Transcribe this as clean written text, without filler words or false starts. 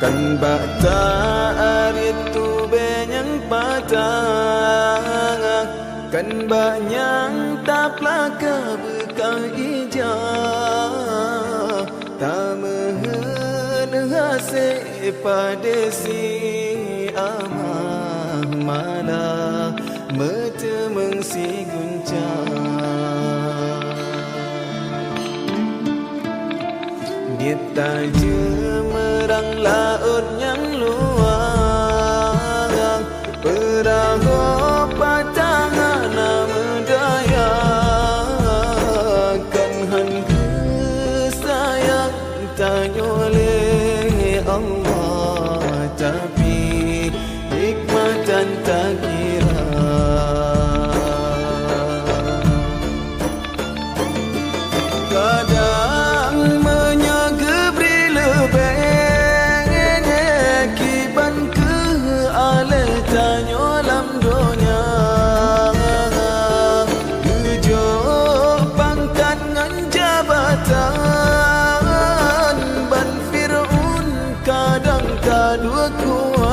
Kan bata aritu benyang patang kan banyang tapla kebekang ija tamehen hase pada si amah malah metemeng si guncang kita jemerang laut yang luang perahu patangan medaya kan han sayang tanya oleh Allah tapi hikmah dan tak kira kadang menyagebri lebih kiban ke aleh tanya lam dunia tujuh pangkat ngan jabatan ban Fir'aun kadang kadua kuat